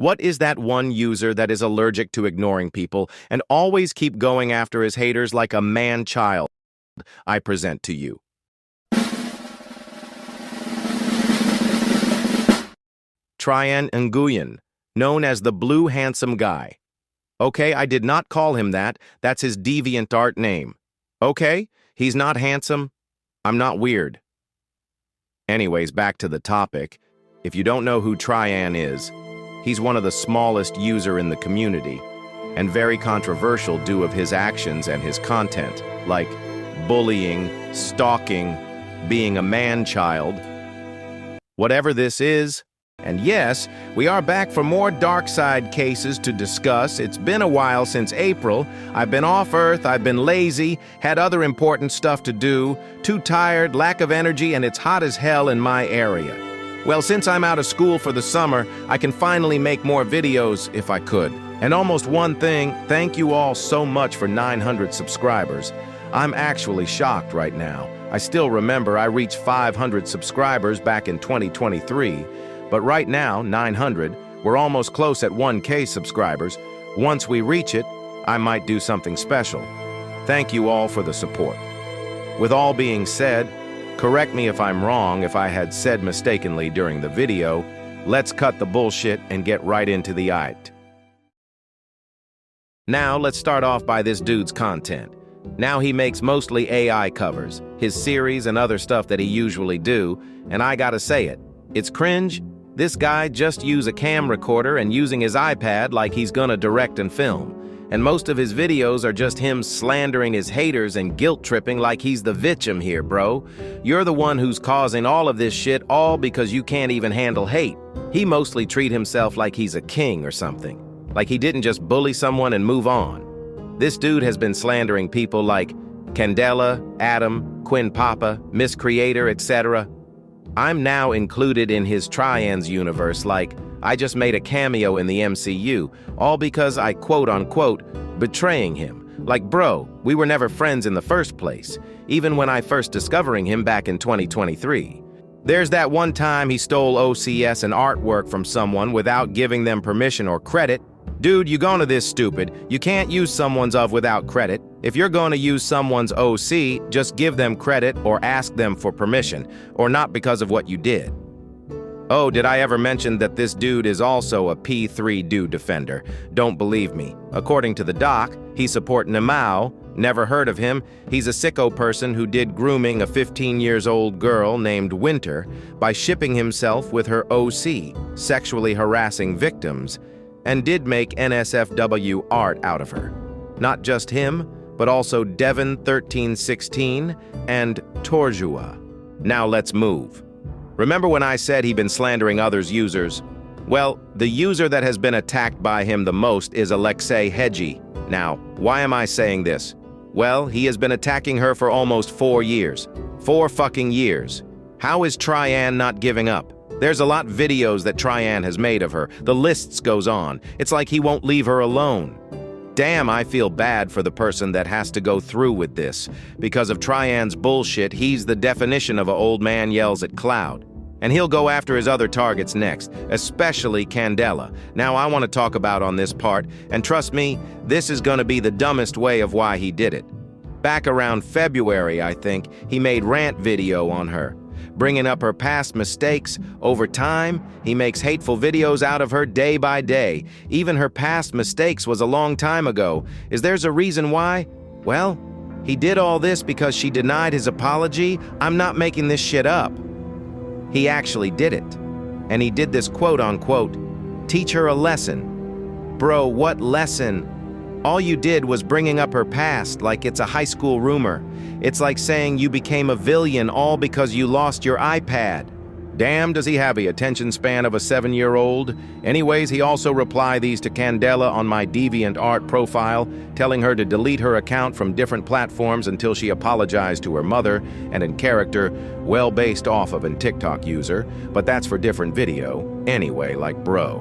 What is that one user that is allergic to ignoring people and always keep going after his haters like a man-child? I present to you. Trian Nguyen, known as the Blue Handsome Guy. Okay, I did not call him that. That's his DeviantArt name. Okay, he's not handsome. I'm not weird. Anyways, back to the topic. If you don't know who Trian is, he's one of the smallest user in the community, and very controversial due of his actions and his content, like bullying, stalking, being a man-child. Whatever this is, and yes, we are back for more dark side cases to discuss. It's been a while since April. I've been off Earth, I've been lazy, had other important stuff to do, too tired, lack of energy, and it's hot as hell in my area. Well, since I'm out of school for the summer, I can finally make more videos if I could. And almost one thing, thank you all so much for 900 subscribers. I'm actually shocked right now. I still remember I reached 500 subscribers back in 2023, but right now, 900, we're almost close at 1K subscribers. Once we reach it, I might do something special. Thank you all for the support. With all being said, correct me if I'm wrong if I had said mistakenly during the video. Let's cut the bullshit and get right into the it. Now let's start off by this dude's content. Now he makes mostly AI covers, his series and other stuff that he usually do, and I gotta say it, it's cringe. This guy just use a cam recorder and using his iPad like he's gonna direct and film. And most of his videos are just him slandering his haters and guilt-tripping like he's the victim here, bro. You're the one who's causing all of this shit, all because you can't even handle hate. He mostly treat himself like he's a king or something. Like he didn't just bully someone and move on. This dude has been slandering people like Candela, Adam, Quinn Papa, Miss Creator, etc. I'm now included in his Trian's universe like, I just made a cameo in the MCU, all because I quote-unquote betraying him. Like, bro, we were never friends in the first place, even when I first discovering him back in 2023. There's that one time he stole OCS and artwork from someone without giving them permission or credit. Dude, you gonna this stupid. You can't use someone's of without credit. If you're gonna use someone's OC, just give them credit or ask them for permission, or not because of what you did. Oh, did I ever mention that this dude is also a P3 dude defender? Don't believe me. According to the doc, he support Namao. Never heard of him. He's a sicko person who did grooming a 15-year-old girl named Winter by shipping himself with her OC, sexually harassing victims, and did make NSFW art out of her. Not just him, but also Devon1316 and Torjua. Now let's move. Remember when I said he'd been slandering others' users? Well, the user that has been attacked by him the most is Alexeigribanov. Now, why am I saying this? Well, he has been attacking her for almost 4 years. 4 fucking years. How is Trian not giving up? There's a lot videos that Trian has made of her. The lists goes on. It's like he won't leave her alone. Damn, I feel bad for the person that has to go through with this. Because of Trian's bullshit, he's the definition of a old man yells at cloud. And he'll go after his other targets next, especially Candela. Now I want to talk about on this part, and trust me, this is gonna be the dumbest way of why he did it. Back around February, I think, he made rant video on her. Bringing up her past mistakes. Over time, he makes hateful videos out of her day by day. Even her past mistakes was a long time ago. Is there's a reason why? Well, he did all this because she denied his apology. I'm not making this shit up. He actually did it. And he did this quote-unquote, teach her a lesson. Bro, what lesson? All you did was bringing up her past like it's a high school rumor. It's like saying you became a villain all because you lost your iPad. Damn, does he have the attention span of a 7-year-old? Anyways, he also replied these to Candela on my DeviantArt profile, telling her to delete her account from different platforms until she apologized to her mother, and in character, well based off of a TikTok user, but that's for different video. Anyway, like bro,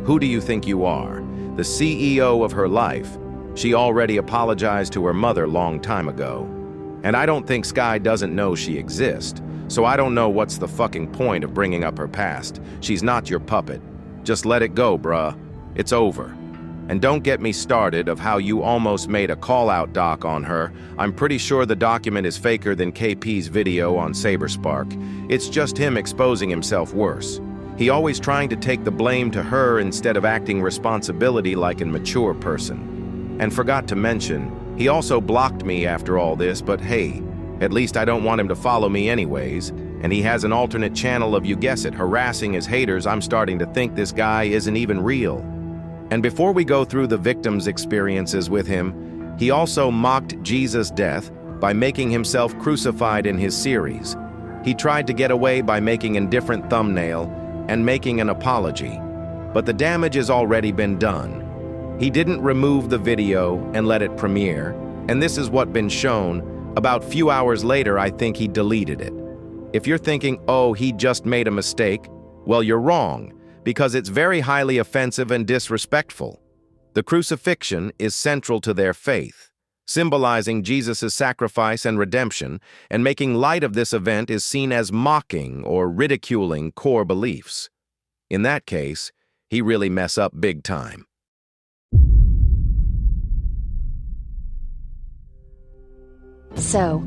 who do you think you are? The CEO of her life. She already apologized to her mother long time ago. And I don't think Sky doesn't know she exists. So I don't know what's the fucking point of bringing up her past. She's not your puppet. Just let it go, bruh. It's over. And don't get me started of how you almost made a call-out doc on her. I'm pretty sure the document is faker than KP's video on Saberspark. It's just him exposing himself worse. He always trying to take the blame to her instead of acting responsibility like a mature person. And forgot to mention, he also blocked me after all this, but hey, at least I don't want him to follow me anyways. And he has an alternate channel of, you guess it, harassing his haters. I'm starting to think this guy isn't even real. And before we go through the victim's experiences with him, he also mocked Jesus' death by making himself crucified in his series. He tried to get away by making a different thumbnail and making an apology, but the damage has already been done. He didn't remove the video and let it premiere, and this is what's been shown. About few hours later, I think he deleted it. If you're thinking, oh, he just made a mistake, well, you're wrong, because it's very highly offensive and disrespectful. The crucifixion is central to their faith, symbolizing Jesus' sacrifice and redemption, and making light of this event is seen as mocking or ridiculing core beliefs. In that case, he really mess up big time. So,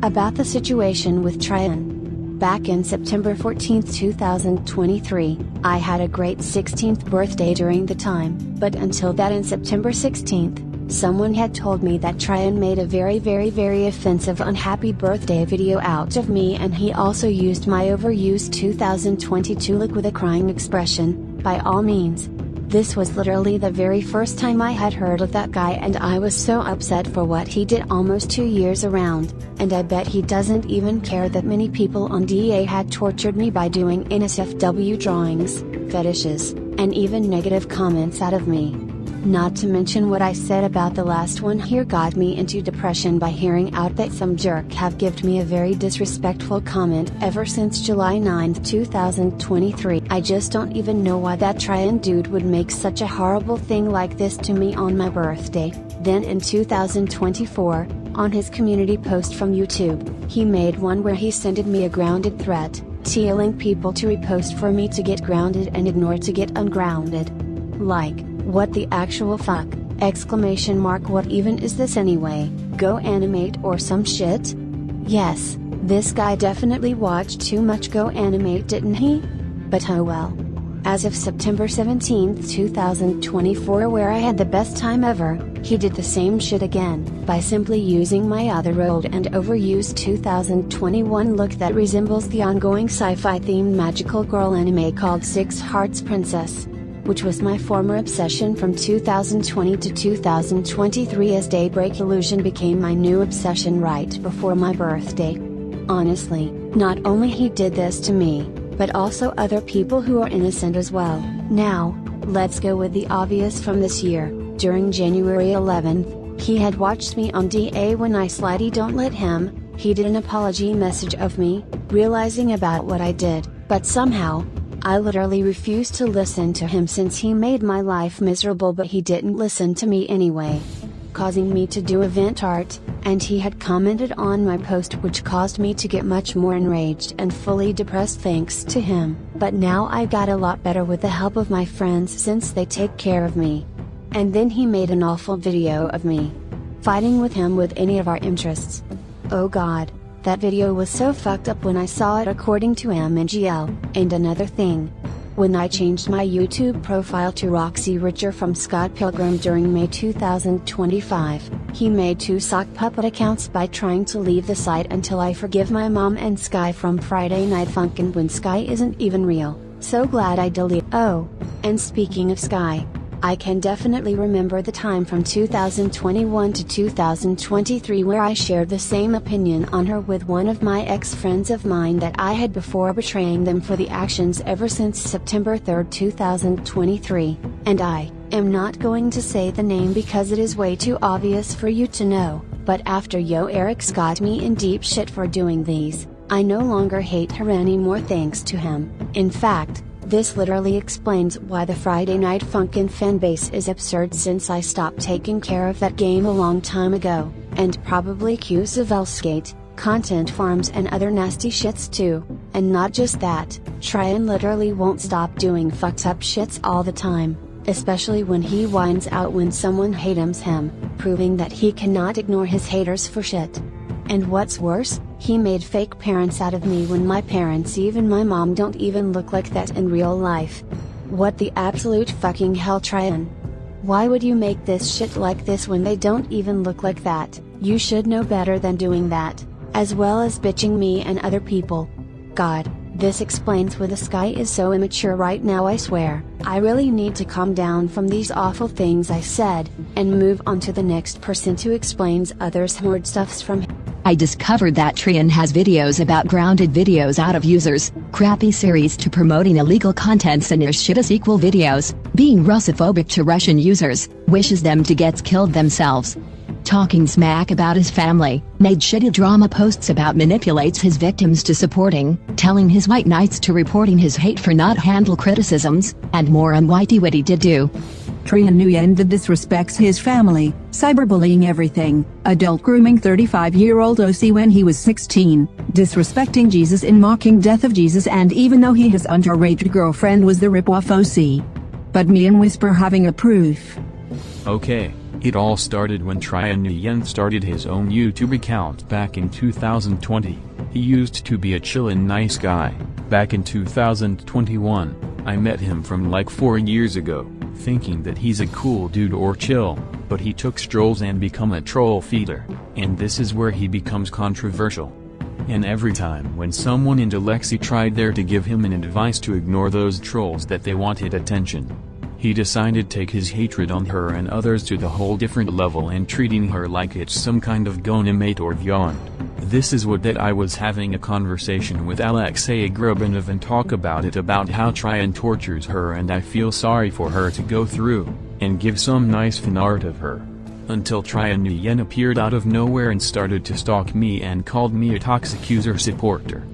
about the situation with Trian. Back in September 14, 2023, I had a great 16th birthday during the time, but until that in September 16th, someone had told me that Trian made a very offensive unhappy birthday video out of me, and he also used my overused 2022 look with a crying expression. By all means. This was literally the very first time I had heard of that guy, and I was so upset for what he did almost 2 years around, and I bet he doesn't even care that many people on DA had tortured me by doing NSFW drawings, fetishes, and even negative comments out of me. Not to mention what I said about the last one here got me into depression by hearing out that some jerk have given me a very disrespectful comment ever since July 9, 2023. I just don't even know why that Trian dude would make such a horrible thing like this to me on my birthday. Then in 2024, on his community post from YouTube, he made one where he sent me a grounded threat, telling people to repost for me to get grounded and ignore to get ungrounded. Like, what the actual fuck, exclamation mark, what even is this anyway, go animate or some shit? Yes, this guy definitely watched too much Go Animate, didn't he? But oh well. As of September 17, 2024, where I had the best time ever, he did the same shit again, by simply using my other old and overused 2021 look that resembles the ongoing sci-fi themed magical girl anime called Six Hearts Princess, which was my former obsession from 2020 to 2023, as Daybreak Illusion became my new obsession right before my birthday. Honestly, not only he did this to me, but also other people who are innocent as well. Now, let's go with the obvious from this year. During January 11th, he had watched me on DA when I slightly don't let him. He did an apology message of me, realizing about what I did, but somehow, I literally refused to listen to him since he made my life miserable, but he didn't listen to me anyway, causing me to do event art, and he had commented on my post, which caused me to get much more enraged and fully depressed thanks to him. But now I got a lot better with the help of my friends since they take care of me. And then he made an awful video of me fighting with him with any of our interests. Oh god. That video was so fucked up when I saw it, according to MNGL. And another thing. When I changed my YouTube profile to Roxy Richer from Scott Pilgrim during May 2025, he made 2 sock puppet accounts by trying to leave the site until I forgive my mom and Sky from Friday Night Funkin' when Sky isn't even real. So glad I deleted. Oh, and speaking of Sky, I can definitely remember the time from 2021 to 2023 where I shared the same opinion on her with one of my ex-friends of mine that I had before betraying them for the actions ever since September 3, 2023, and I am not going to say the name because it is way too obvious for you to know, but after Eric's got me in deep shit for doing these, I no longer hate her anymore thanks to him. In fact, this literally explains why the Friday Night Funkin' fanbase is absurd, since I stopped taking care of that game a long time ago, and probably Q Zavelskate, content farms and other nasty shits too. And not just that, Trian literally won't stop doing fucked up shits all the time, especially when he whines out when someone hates him, proving that he cannot ignore his haters for shit. And what's worse, he made fake parents out of me when my parents, even my mom, don't even look like that in real life. What the absolute fucking hell, Trian? Why would you make this shit like this when they don't even look like that? You should know better than doing that, as well as bitching me and other people. God, this explains why this guy is so immature right now. I swear, I really need to calm down from these awful things I said, and move on to the next person who explains others' horde stuffs from. I discovered that Trian has videos about grounded videos out of users, crappy series to promoting illegal contents and shittest equal videos, being Russophobic to Russian users, wishes them to get killed themselves. Talking smack about his family, made shitty drama posts about manipulates his victims to supporting, telling his white knights to reporting his hate for not handle criticisms, and more on whitey did do. Trian Nguyen disrespects his family, cyberbullying everything, adult grooming 35-year-old OC when he was 16, disrespecting Jesus in mocking death of Jesus, and even though his underage girlfriend was the rip-off OC. But me and Whisper having a proof. Okay, it all started when Trian Nguyen started his own YouTube account back in 2020. He used to be a chill and nice guy. Back in 2021, I met him from like 4 years ago, thinking that he's a cool dude or chill, but he took strolls and become a troll feeder, and this is where he becomes controversial. And every time when someone in Alexei tried there to give him an advice to ignore those trolls that they wanted attention, he decided to take his hatred on her and others to the whole different level and treating her like it's some kind of gonimate or beyond. This is what that I was having a conversation with Alexeigribanov and talk about it, about how Trian tortures her, and I feel sorry for her to go through, and give some nice fan art of her. Until Trian Nguyen appeared out of nowhere and started to stalk me and called me a toxic user supporter.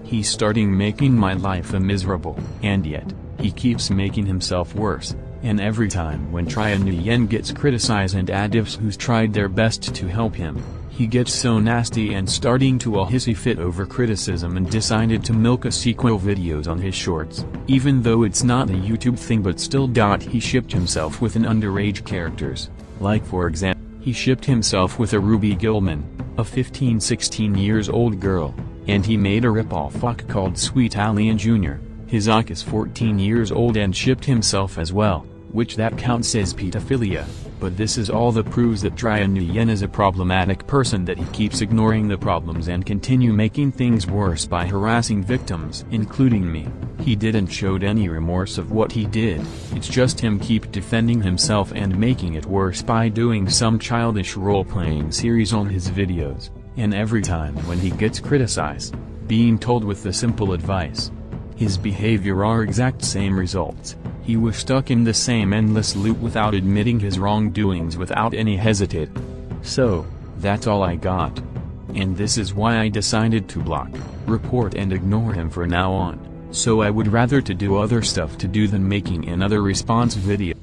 He's starting making my life a miserable, and yet, he keeps making himself worse, and every time when Trian Nguyen gets criticized and adifs who's tried their best to help him, he gets so nasty and starting to a hissy fit over criticism and decided to milk a sequel videos on his shorts, even though it's not a YouTube thing, but still. He shipped himself with an underage characters, like for example, he shipped himself with a Ruby Gilman, a 15-16 years old girl, and he made a rip-off fuck called Sweet Alien Jr. His Ak is 14 years old and shipped himself as well, which that counts as pedophilia. But this is all that proves that Trian Nguyen is a problematic person, that he keeps ignoring the problems and continue making things worse by harassing victims, including me. He didn't showed any remorse of what he did, it's just him keep defending himself and making it worse by doing some childish role-playing series on his videos, and every time when he gets criticized, being told with the simple advice, his behavior are exact same results. He was stuck in the same endless loop without admitting his wrongdoings without any hesitate. So, that's all I got. And this is why I decided to block, report and ignore him for now on, so I would rather to do other stuff to do than making another response video.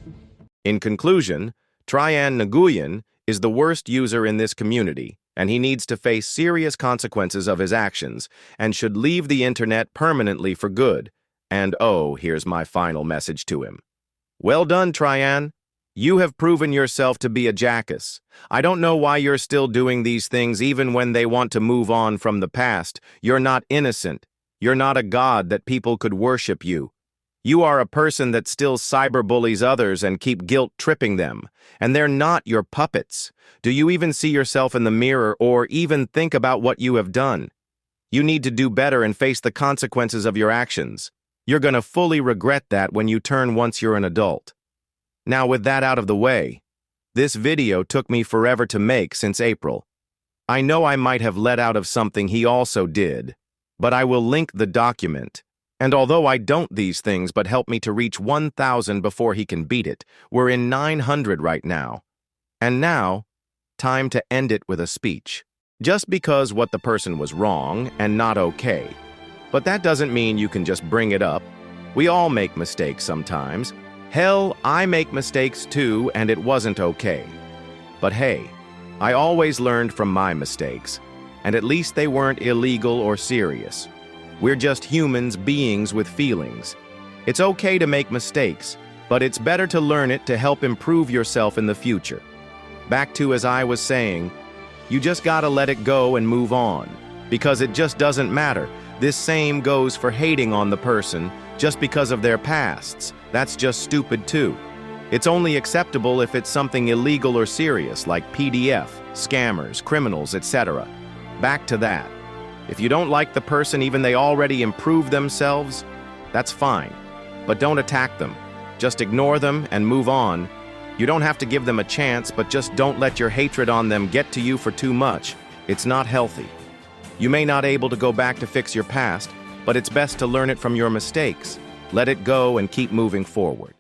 In conclusion, Trian Nguyen is the worst user in this community, and he needs to face serious consequences of his actions, and should leave the internet permanently for good. And oh, here's my final message to him. Well done, Trian. You have proven yourself to be a jackass. I don't know why you're still doing these things even when they want to move on from the past. You're not innocent. You're not a god that people could worship you. You are a person that still cyberbullies others and keep guilt-tripping them, and they're not your puppets. Do you even see yourself in the mirror or even think about what you have done? You need to do better and face the consequences of your actions. You're gonna fully regret that when you turn once you're an adult. Now, with that out of the way, this video took me forever to make since April. I know I might have let out of something he also did, but I will link the document. And although I don't these things but help me to reach 1,000 before he can beat it, we're in 900 right now. And now, time to end it with a speech. Just because what the person was wrong and not okay. But that doesn't mean you can just bring it up. We all make mistakes sometimes. Hell, I make mistakes too, and it wasn't okay. But hey, I always learned from my mistakes. and at least they weren't illegal or serious. We're just humans, beings with feelings. It's okay to make mistakes, but it's better to learn it to help improve yourself in the future. Back to as I was saying, you just gotta let it go and move on, because it just doesn't matter. This same goes for hating on the person just because of their pasts. That's just stupid too. It's only acceptable if it's something illegal or serious, like PDF, scammers, criminals, etc. Back to that. If you don't like the person, even they already improved themselves, that's fine. But don't attack them. Just ignore them and move on. You don't have to give them a chance, but just don't let your hatred on them get to you for too much. It's not healthy. You may not be able to go back to fix your past, but it's best to learn it from your mistakes. Let it go and keep moving forward.